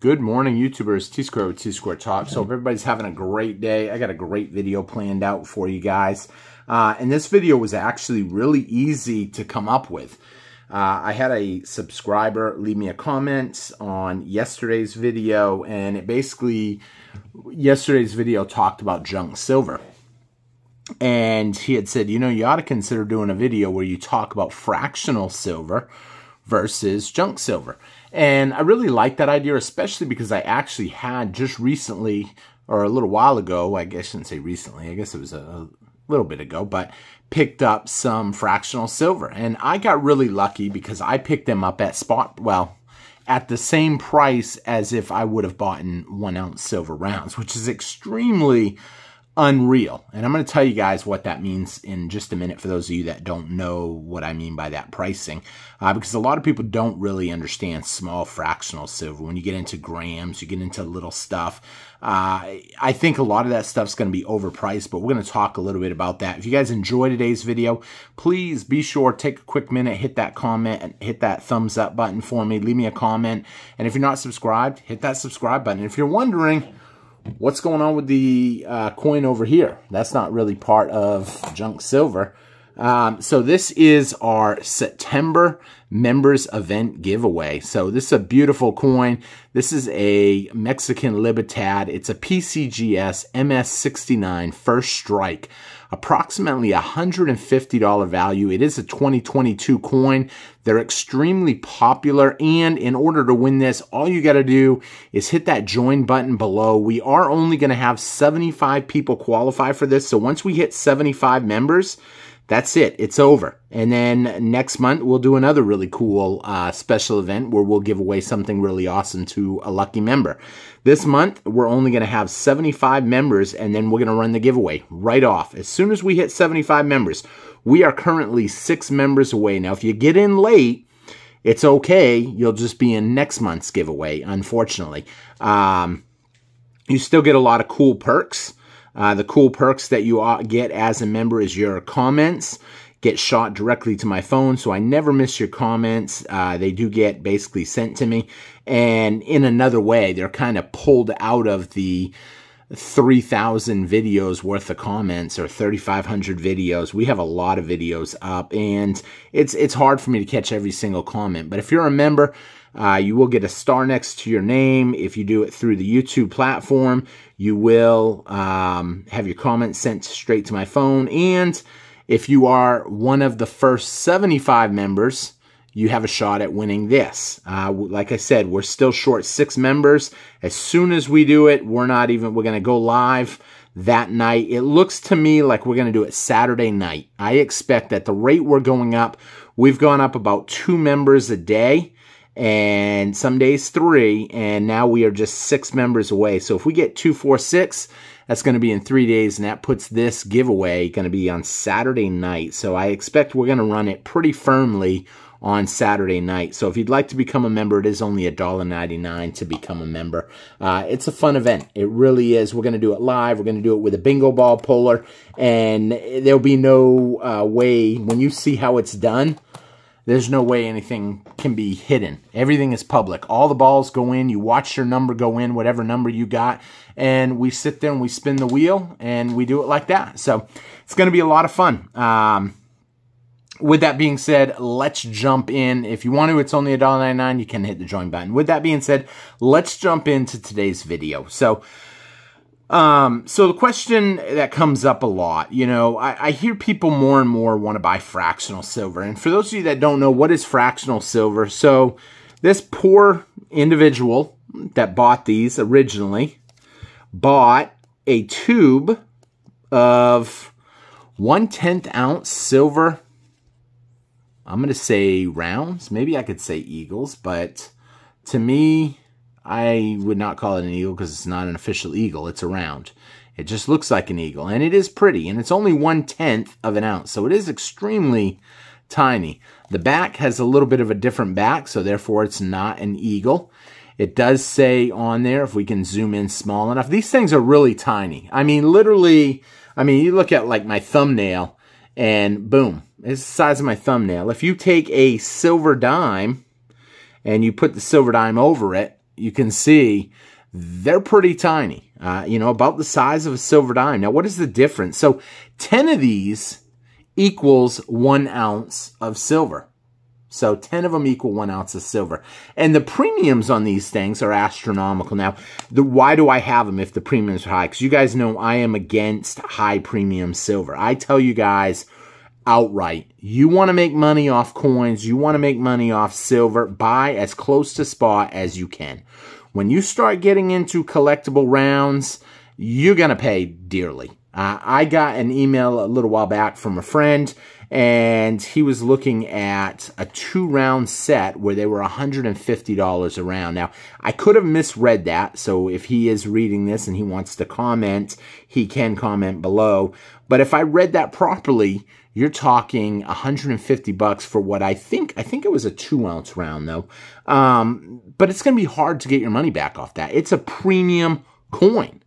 Good morning, YouTubers. T-Square with T-Square Talk. So everybody's having a great day. I got a great video planned out for you guys. And this video was actually really easy to come up with. I had a subscriber leave me a comment on yesterday's video, and yesterday's video talked about junk silver. And he had said, you know, you ought to consider doing a video where you talk about fractional silver versus junk silver. And I really like that idea, especially because I actually had just recently, or a little while ago, I guess I shouldn't say recently, I guess it was a little bit ago, but picked up some fractional silver. And I got really lucky because I picked them up at at the same price as if I would have bought in 1 ounce silver rounds, which is extremely unreal. And I'm going to tell you guys what that means in just a minute for those of you that don't know what I mean by that pricing, because a lot of people don't really understand small fractional silver. When you get into grams, you get into little stuff. I think a lot of that stuff's going to be overpriced, but we're going to talk a little bit about that. If you guys enjoyed today's video, please be sure to take a quick minute, hit that comment, and hit that thumbs up button for me. Leave me a comment. And if you're not subscribed, hit that subscribe button. If you're wondering what's going on with the coin over here, that's not really part of junk silver. So this is our September members event giveaway. So this is a beautiful coin. This is a Mexican Libertad. It's a PCGS MS69 first strike. Approximately $150 value. It is a 2022 coin. They're extremely popular, and in order to win this, all you got to do is hit that join button below. We are only going to have 75 people qualify for this, so once we hit 75 members, that's it. It's over. And then next month, we'll do another really cool special event where we'll give away something really awesome to a lucky member. This month, we're only going to have 75 members, and then we're going to run the giveaway right off. As soon as we hit 75 members, we are currently 6 members away. Now, if you get in late, it's okay. You'll just be in next month's giveaway, unfortunately. You still get a lot of cool perks. The cool perks that you get as a member is your comments get shot directly to my phone, so I never miss your comments. They do get basically sent to me, and in another way, they're kind of pulled out of the 3,000 videos worth of comments or 3,500 videos. We have a lot of videos up, and it's hard for me to catch every single comment. But if you're a member, you will get a star next to your name. If you do it through the YouTube platform, you will have your comments sent straight to my phone. And if you are one of the first 75 members, you have a shot at winning this. Like I said, we're still short 6 members. As soon as we do it, we're going to go live that night. It looks to me like we're going to do it Saturday night. I expect that the rate we're going up, we've gone up about 2 members a day, and some days 3, and now we are just 6 members away. So if we get 2, 4, 6, that's going to be in 3 days, and that puts this giveaway going to be on Saturday night. So I expect we're going to run it pretty firmly on Saturday night. So if you'd like to become a member, it is only $1.99 to become a member. It's a fun event. It really is. We're going to do it live. We're going to do it with a bingo ball puller, and there'll be no way, when you see how it's done, there's no way anything can be hidden. Everything is public. All the balls go in. You watch your number go in, whatever number you got. And we sit there and we spin the wheel and we do it like that. So it's going to be a lot of fun. With that being said, let's jump in. If you want to, it's only $1.99. You can hit the join button. With that being said, let's jump into today's video. So the question that comes up a lot, you know, I hear people more and more want to buy fractional silver. And for those of you that don't know, what is fractional silver? So this poor individual that bought these originally bought a tube of 1/10 ounce silver. I'm going to say rounds. Maybe I could say eagles, but to me, I would not call it an eagle because it's not an official eagle. It's a round. It just looks like an eagle, and it is pretty, and it's only 1/10 of an ounce, so it is extremely tiny. The back has a little bit of a different back, so therefore it's not an eagle. It does say on there, if we can zoom in small enough, these things are really tiny. I mean, literally, you look at like my thumbnail, and boom, it's the size of my thumbnail. If you take a silver dime and you put the silver dime over it, you can see they're pretty tiny, you know, about the size of a silver dime. Now, what is the difference? So 10 of these equals 1 ounce of silver. So 10 of them equal 1 ounce of silver. And the premiums on these things are astronomical. Now, why do I have them if the premiums are high? Because you guys know I am against high premium silver. I tell you guys outright, you want to make money off coins, you want to make money off silver, buy as close to spot as you can. When you start getting into collectible rounds, you're going to pay dearly. I got an email a little while back from a friend, and he was looking at a 2-round set where they were $150 a round. Now, I could have misread that, so if he is reading this and he wants to comment, he can comment below. But if I read that properly, you're talking $150 for what I think it was a 2-ounce round, though. But it's going to be hard to get your money back off that. It's a premium coin.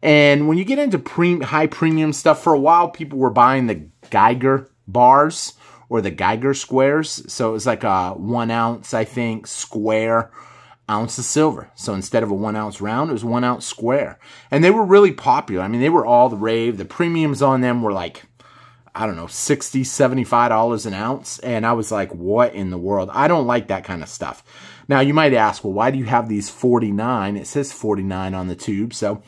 And when you get into high premium stuff, for a while, people were buying the Geiger bars or the Geiger squares. So it was like a 1 ounce, I think, square ounce of silver. So instead of a 1 ounce round, it was 1 ounce square. And they were really popular. I mean, they were all the rave. The premiums on them were like, I don't know, $60, $75 an ounce. And I was like, what in the world? I don't like that kind of stuff. Now, you might ask, well, why do you have these 49? It says 49 on the tube. So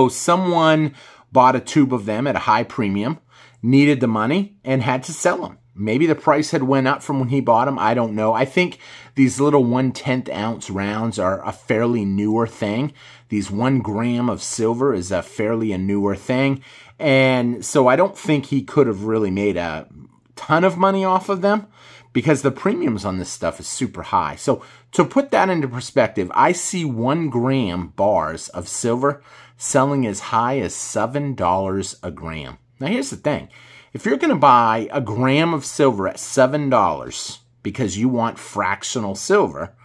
someone bought a tube of them at a high premium, needed the money, and had to sell them. Maybe the price had went up from when he bought them. I don't know. I think these little 1/10 ounce rounds are a fairly newer thing. These 1 gram of silver is a fairly newer thing. And so I don't think he could have really made a ton of money off of them because the premiums on this stuff is super high. So to put that into perspective, I see 1 gram bars of silver selling as high as $7 a gram. Now, here's the thing. If you're going to buy a gram of silver at $7 because you want fractional silver,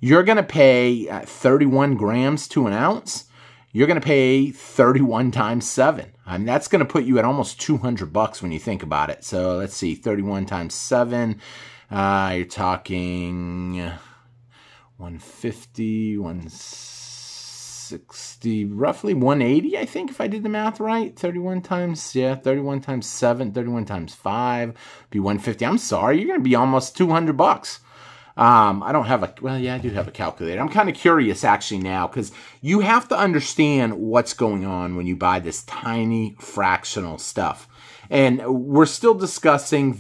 you're going to pay 31 grams to an ounce. You're going to pay 31 times 7. I mean, that's going to put you at almost $200 when you think about it. So let's see, 31 times 7. You're talking 150, 160, roughly 180, I think, if I did the math right. 31 times 7, 31 times 5, be 150. I'm sorry, you're going to be almost $200. I don't have well, yeah, I do have a calculator. I'm kind of curious actually now because you have to understand what's going on when you buy this tiny fractional stuff. And we're still discussing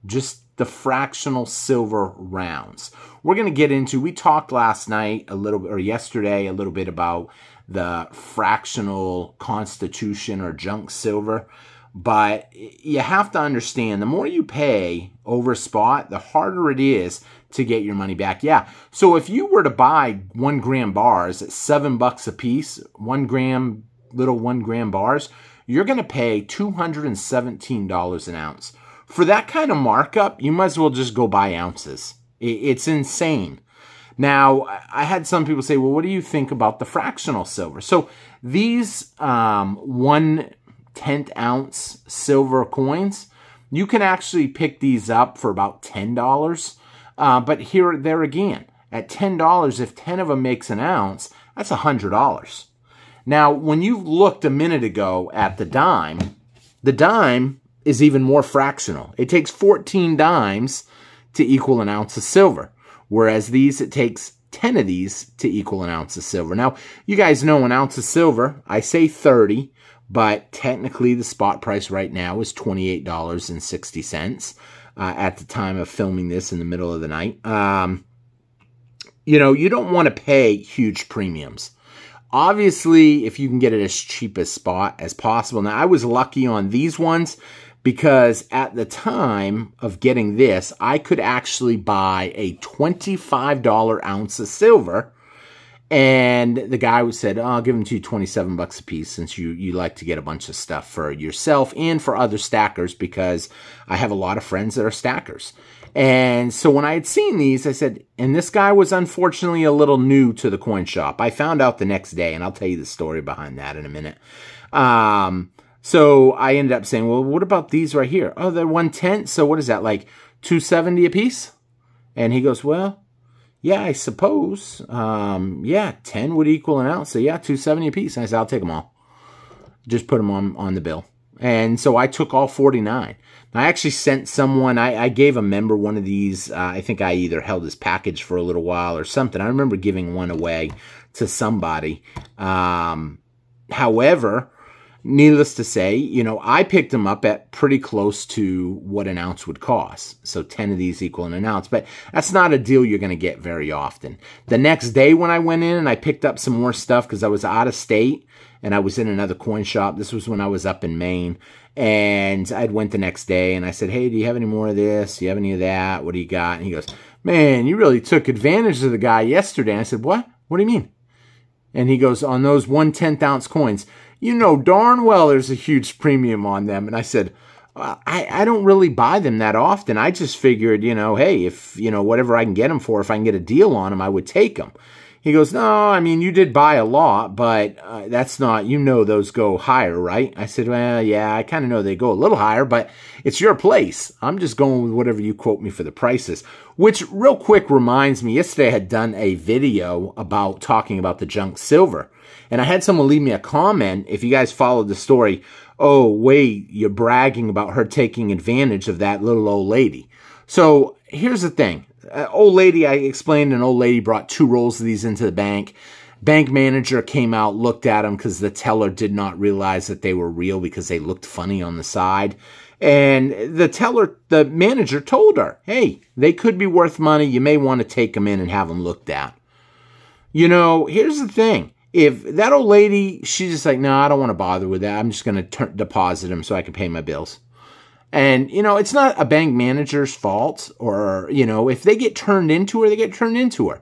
just the fractional silver rounds. We're going to get into, we talked last night a little bit, or yesterday a little bit about the fractional constitution or junk silver. But you have to understand, the more you pay over spot, the harder it is to get your money back. Yeah. So if you were to buy 1 gram bars at $7 a piece, 1 gram, little 1 gram bars, you're going to pay $217 an ounce. For that kind of markup, you might as well just go buy ounces. It's insane. Now, I had some people say, well, what do you think about the fractional silver? So these 1/10 ounce silver coins, you can actually pick these up for about $10. But there again, at $10, if 10 of them makes an ounce, that's $100. Now, when you looked a minute ago at the dime is even more fractional. It takes 14 dimes to equal an ounce of silver, whereas it takes 10 of these to equal an ounce of silver. Now, you guys know an ounce of silver, I say 30, but technically the spot price right now is $28.60 at the time of filming this in the middle of the night. You know, you don't want to pay huge premiums. Obviously, if you can get it as cheap as spot as possible. Now, I was lucky on these ones because at the time of getting this, I could actually buy a $25 ounce of silver. And the guy said, oh, I'll give them to you $27 a piece since you like to get a bunch of stuff for yourself and for other stackers because I have a lot of friends that are stackers. And so when I had seen these, I said, and this guy was unfortunately a little new to the coin shop. I found out the next day, and I'll tell you the story behind that in a minute. So I ended up saying, well, what about these right here? Oh, they're 1/10. So what is that, like $2.70 a piece? And he goes, well, yeah, I suppose. Yeah, 10 would equal an ounce. So yeah, $2.70 a piece. And I said, I'll take them all. Just put them on the bill. And so I took all 49. I actually sent someone, I gave a member one of these. I think I either held his package for a little while or something. I remember giving one away to somebody. However, needless to say, you know, I picked them up at pretty close to what an ounce would cost. So 10 of these equal an ounce. But that's not a deal you're going to get very often. The next day when I went in and I picked up some more stuff because I was out of state and I was in another coin shop. This was when I was up in Maine. And I went the next day and I said, hey, do you have any more of this? Do you have any of that? What do you got? And he goes, man, you really took advantage of the guy yesterday. And I said, what? What do you mean? And he goes, on those 1/10 ounce coins, you know darn well there's a huge premium on them. And I said, I don't really buy them that often. I just figured, you know, hey, if, you know, whatever I can get them for, if I can get a deal on them, I would take them. He goes, no, I mean, you did buy a lot, but that's not, you know, those go higher, right? I said, well, yeah, I kind of know they go a little higher, but it's your place. I'm just going with whatever you quote me for the prices. Which, real quick, reminds me, yesterday I had done a video about talking about the junk silver. And I had someone leave me a comment, if you guys followed the story, oh, wait, you're bragging about her taking advantage of that little old lady. So here's the thing. Old lady, I explained, an old lady brought 2 rolls of these into the bank. Bank manager came out, looked at them because the teller did not realize that they were real because they looked funny on the side. And the manager told her, hey, they could be worth money. You may want to take them in and have them looked at. You know, here's the thing. If that old lady, she's just like, no, I don't want to bother with that. I'm just going to deposit them so I can pay my bills. And, you know, it's not a bank manager's fault or, you know, if they get turned into her, they get turned into her.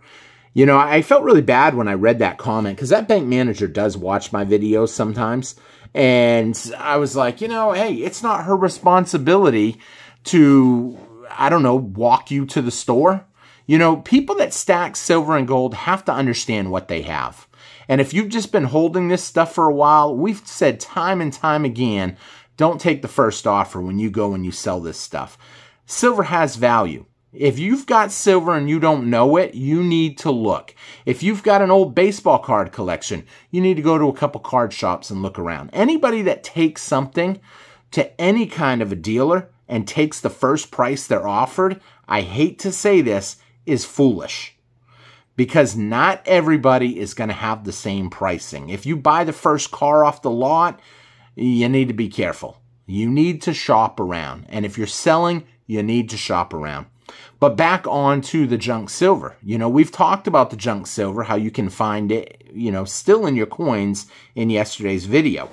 You know, I felt really bad when I read that comment because that bank manager does watch my videos sometimes. And I was like, you know, hey, it's not her responsibility to, I don't know, walk you to the store. You know, people that stack silver and gold have to understand what they have. And if you've just been holding this stuff for a while, we've said time and time again, don't take the first offer when you go and you sell this stuff. Silver has value. If you've got silver and you don't know it, you need to look. If you've got an old baseball card collection, you need to go to a couple card shops and look around. Anybody that takes something to any kind of a dealer and takes the first price they're offered, I hate to say this, is foolish. Because not everybody is going to have the same pricing. If you buy the first car off the lot, you need to be careful. You need to shop around. And if you're selling, you need to shop around. But back on to the junk silver. You know, we've talked about the junk silver, how you can find it, you know, still in your coins in yesterday's video.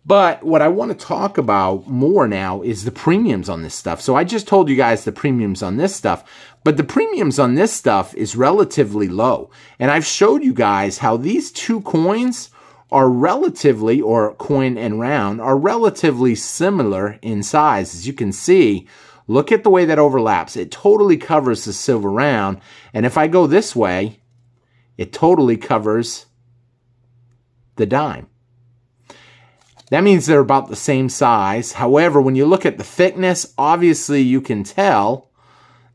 But what I want to talk about more now is the premiums on this stuff. So I just told you guys the premiums on this stuff, but the premiums on this stuff is relatively low. And I've showed you guys how these 2 coins are relatively, or coin and round, are relatively similar in size. As you can see, look at the way that overlaps. It totally covers the silver round. And if I go this way, it totally covers the dime. That means they're about the same size. However, when you look at the thickness, obviously you can tell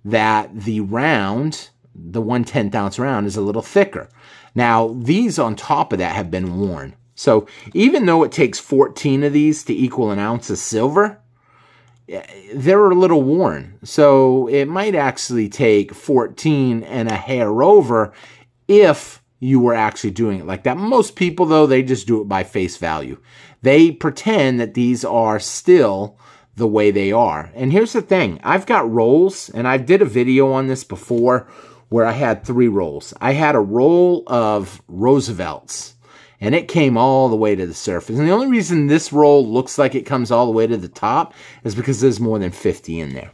that the round, the 1/10 ounce round, is a little thicker. Now, these on top of that have been worn. So even though it takes 14 of these to equal an ounce of silver, they're a little worn. So it might actually take 14 and a hair over if you were actually doing it like that. Most people, though, they just do it by face value. They pretend that these are still the way they are. And here's the thing. I've got rolls, and I did a video on this before where I had 3 rolls. I had a roll of Roosevelts, and it came all the way to the surface. And the only reason this roll looks like it comes all the way to the top is because there's more than 50 in there.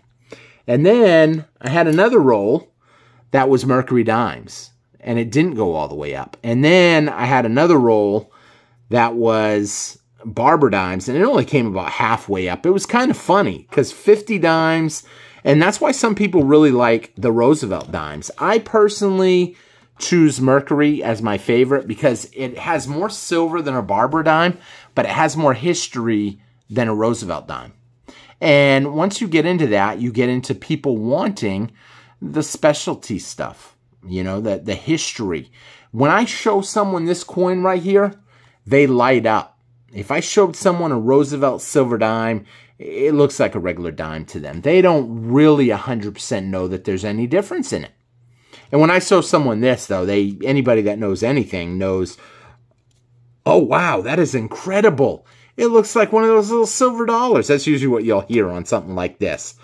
And then I had another roll that was Mercury dimes, and it didn't go all the way up. And then I had another roll that was Barber dimes, and it only came about halfway up. It was kind of funny because 50 dimes, and that's why some people really like the Roosevelt dimes. I personally choose Mercury as my favorite because it has more silver than a Barber dime, but it has more history than a Roosevelt dime. And once you get into that, you get into people wanting the specialty stuff. You know, the history. When I show someone this coin right here, they light up. If I showed someone a Roosevelt silver dime, it looks like a regular dime to them. They don't really 100% know that there's any difference in it. And when I show someone this, though, anybody that knows anything knows, oh, wow, that is incredible. It looks like one of those little silver dollars. That's usually what you'll hear on something like this.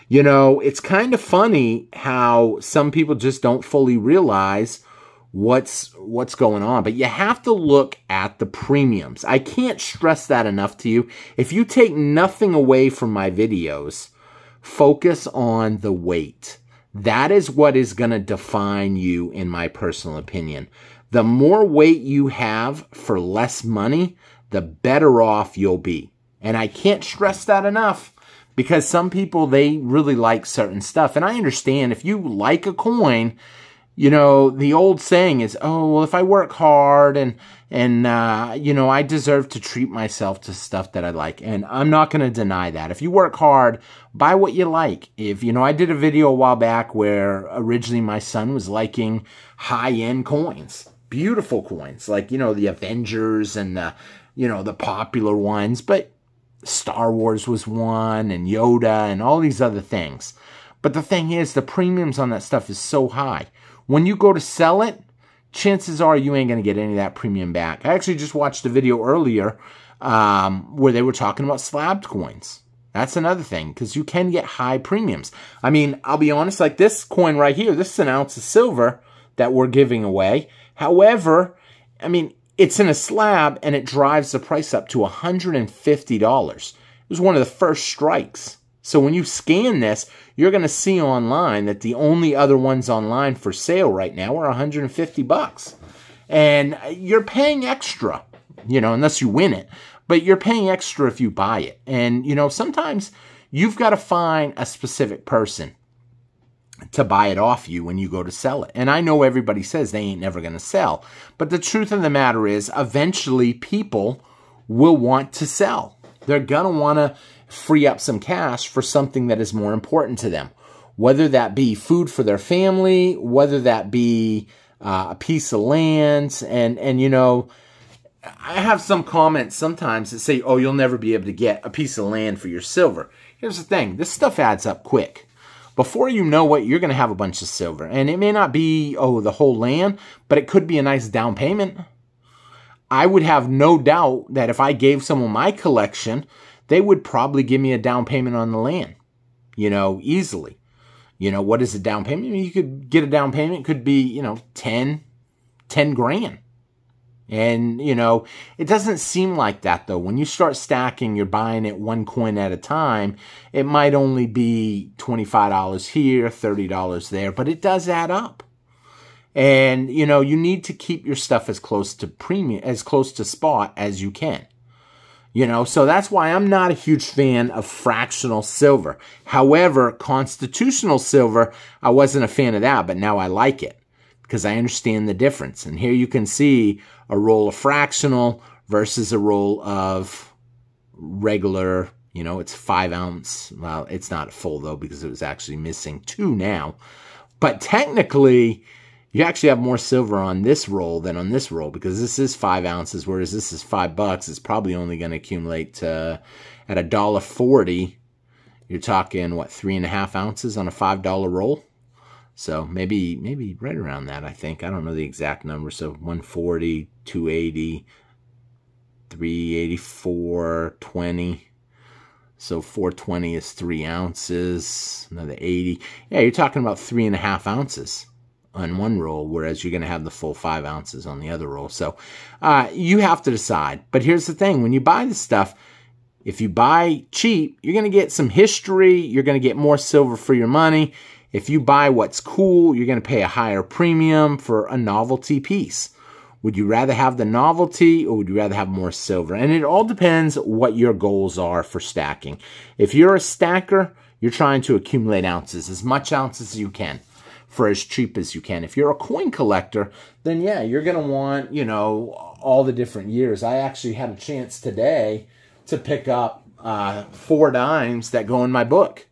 You know, it's kind of funny how some people just don't fully realize what's going on. But you have to look at the premiums. I can't stress that enough to you. If you take nothing away from my videos, focus on the weight. That is what is going to define you, in my personal opinion. The more weight you have for less money, the better off you'll be. And I can't stress that enough, because some people, they really like certain stuff. And I understand if you like a coin, you know, the old saying is, oh, well, if I work hard and you know, I deserve to treat myself to stuff that I like. And I'm not going to deny that. If you work hard, buy what you like. If, you know, I did a video a while back where originally my son was liking high-end coins, beautiful coins, like, you know, the Avengers and the, you know, the popular ones. But Star Wars was one, and Yoda, and all these other things. But the thing is, the premiums on that stuff is so high. When you go to sell it, chances are you ain't going to get any of that premium back. I actually just watched a video earlier where they were talking about slabbed coins. That's another thing, because you can get high premiums. I mean, I'll be honest, like this coin right here, this is an ounce of silver that we're giving away. However, I mean, it's in a slab, and it drives the price up to $150. It was one of the first strikes. So when you scan this, you're going to see online that the only other ones online for sale right now are $150. And you're paying extra, you know, unless you win it. But you're paying extra if you buy it. And, you know, sometimes you've got to find a specific person to buy it off you when you go to sell it. And I know everybody says they ain't never going to sell. But the truth of the matter is, eventually people will want to sell. They're going to want to free up some cash for something that is more important to them. Whether that be food for their family, whether that be a piece of land. And you know, I have some comments sometimes that say, oh, you'll never be able to get a piece of land for your silver. Here's the thing. This stuff adds up quick. Before you know it, you're going to have a bunch of silver. And it may not be, oh, the whole land, but it could be a nice down payment. I would have no doubt that if I gave someone my collection, they would probably give me a down payment on the land, you know, easily. You know, what is a down payment? I mean, you could get a down payment, could be, you know, 10 grand. And, you know, it doesn't seem like that, though. When you start stacking, you're buying it one coin at a time. It might only be $25 here, $30 there, but it does add up. And, you know, you need to keep your stuff as close to premium, as close to spot as you can. You know, so that's why I'm not a huge fan of fractional silver. However, constitutional silver, I wasn't a fan of that, but now I like it because I understand the difference. And here you can see a roll of fractional versus a roll of regular, you know, it's 5 ounce. Well, it's not full though because it was actually missing 2 now. But technically, you actually have more silver on this roll than on this roll because this is 5 ounces, whereas this is $5. It's probably only going to accumulate to, at $1.40, you're talking, what, 3.5 ounces on a $5 roll? So maybe right around that, I think. I don't know the exact number. So 140, 280, 384, 20. So 420 is 3 ounces, another 80. Yeah, you're talking about 3.5 ounces on one roll, whereas you're going to have the full 5 ounces on the other roll. So you have to decide. But here's the thing. When you buy this stuff, if you buy cheap, you're going to get some history. You're going to get more silver for your money. If you buy what's cool, you're going to pay a higher premium for a novelty piece. Would you rather have the novelty or would you rather have more silver? And it all depends what your goals are for stacking. If you're a stacker, you're trying to accumulate ounces, as much ounces as you can, for as cheap as you can. If you're a coin collector, then yeah, you're going to want, you know, all the different years. I actually had a chance today to pick up 4 dimes that go in my book,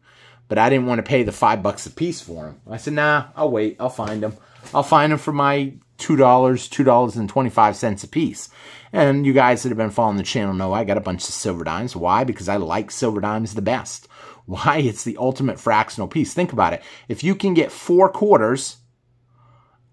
but I didn't want to pay the $5 a piece for them. I said, nah, I'll wait. I'll find them. I'll find them for my $2.25 a piece. And you guys that have been following the channel know I got a bunch of silver dimes. Why? Because I like silver dimes the best. Why? It's the ultimate fractional piece. Think about it. If you can get 4 quarters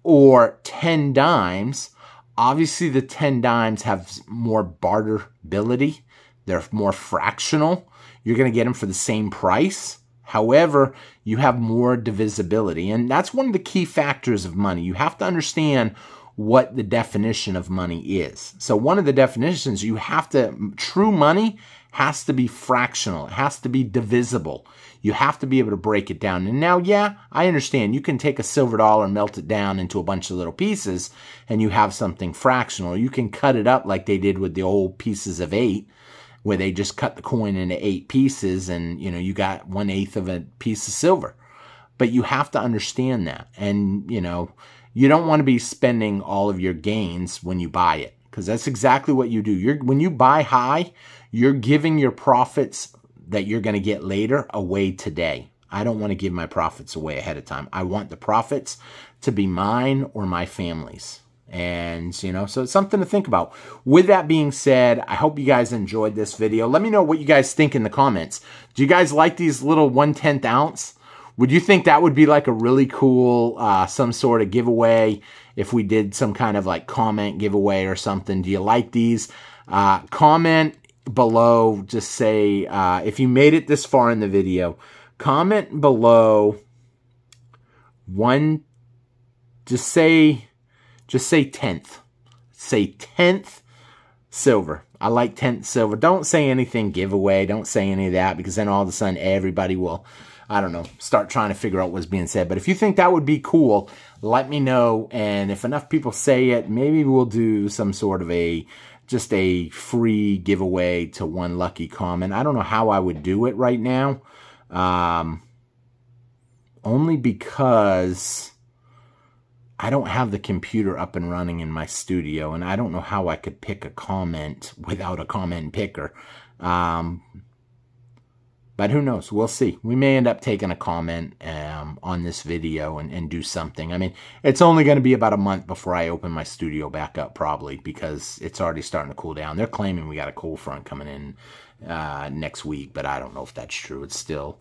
or 10 dimes, obviously the 10 dimes have more barterability. They're more fractional. You're going to get them for the same price. However, you have more divisibility. And that's one of the key factors of money. You have to understand what the definition of money is. So one of the definitions, true money has to be fractional. It has to be divisible. You have to be able to break it down. And now, yeah, I understand. You can take a silver dollar and melt it down into a bunch of little pieces and you have something fractional. You can cut it up like they did with the old pieces of 8, where they just cut the coin into 8 pieces and, you got 1/8 of a piece of silver. But you have to understand that. And, you don't want to be spending all of your gains when you buy it, because that's exactly what you do. When you buy high, you're giving your profits that you're going to get later away today. I don't want to give my profits away ahead of time. I want the profits to be mine or my family's. And, so it's something to think about. With that being said, I hope you guys enjoyed this video. Let me know what you guys think in the comments. Do you guys like these little 1/10 ounce? Would you think that would be like a really cool, some sort of giveaway if we did some kind of like comment giveaway or something? Do you like these? Comment below, just say, if you made it this far in the video, comment below just say 10th. Say 10th silver. I like 10th silver. Don't say anything giveaway. Don't say any of that, because then all of a sudden everybody will, I don't know, start trying to figure out what's being said. But if you think that would be cool, let me know. And if enough people say it, maybe we'll do some sort of just a free giveaway to one lucky comment. I don't know how I would do it right now. Only because I don't have the computer up and running in my studio, and I don't know how I could pick a comment without a comment picker. But who knows? We'll see. We may end up taking a comment on this video and do something. I mean, it's only going to be about a month before I open my studio back up, probably, because it's already starting to cool down. They're claiming we got a cold front coming in next week, but I don't know if that's true. It's still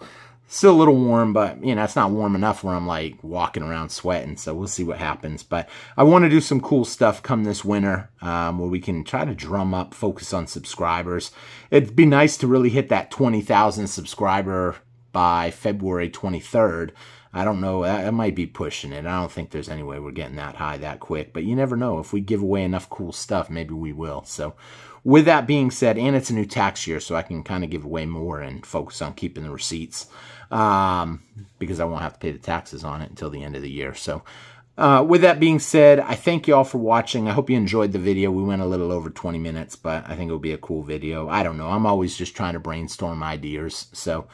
a little warm, but, it's not warm enough where I'm, like, walking around sweating, so we'll see what happens. But I want to do some cool stuff come this winter where we can try to drum up, focus on subscribers. It'd be nice to really hit that 20,000 subscriber by February 23rd. I don't know. I might be pushing it. I don't think there's any way we're getting that high that quick, but you never know. If we give away enough cool stuff, maybe we will. So with that being said, and it's a new tax year, so I can kind of give away more and focus on keeping the receipts. Because I won't have to pay the taxes on it until the end of the year. So, with that being said, I thank you all for watching. I hope you enjoyed the video. We went a little over 20 minutes, but I think it'll be a cool video. I don't know. I'm always just trying to brainstorm ideas. So,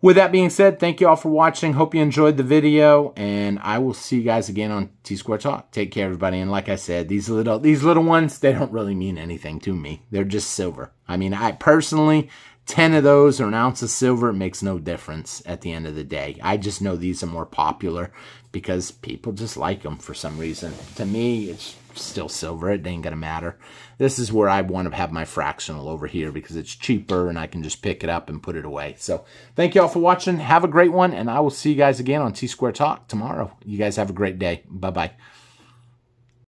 with that being said, thank you all for watching. Hope you enjoyed the video, and I will see you guys again on T-Square Talk. Take care, everybody. And like I said, these little ones, they don't really mean anything to me. They're just silver. I mean, I personally, 10 of those or an ounce of silver, it makes no difference at the end of the day. I just know these are more popular because people just like them for some reason. To me, it's still silver. It ain't gonna matter. This is where I want to have my fractional over here because it's cheaper and I can just pick it up and put it away. So thank you all for watching. Have a great one, and I will see you guys again on T-Square Talk tomorrow. You guys have a great day. Bye-bye.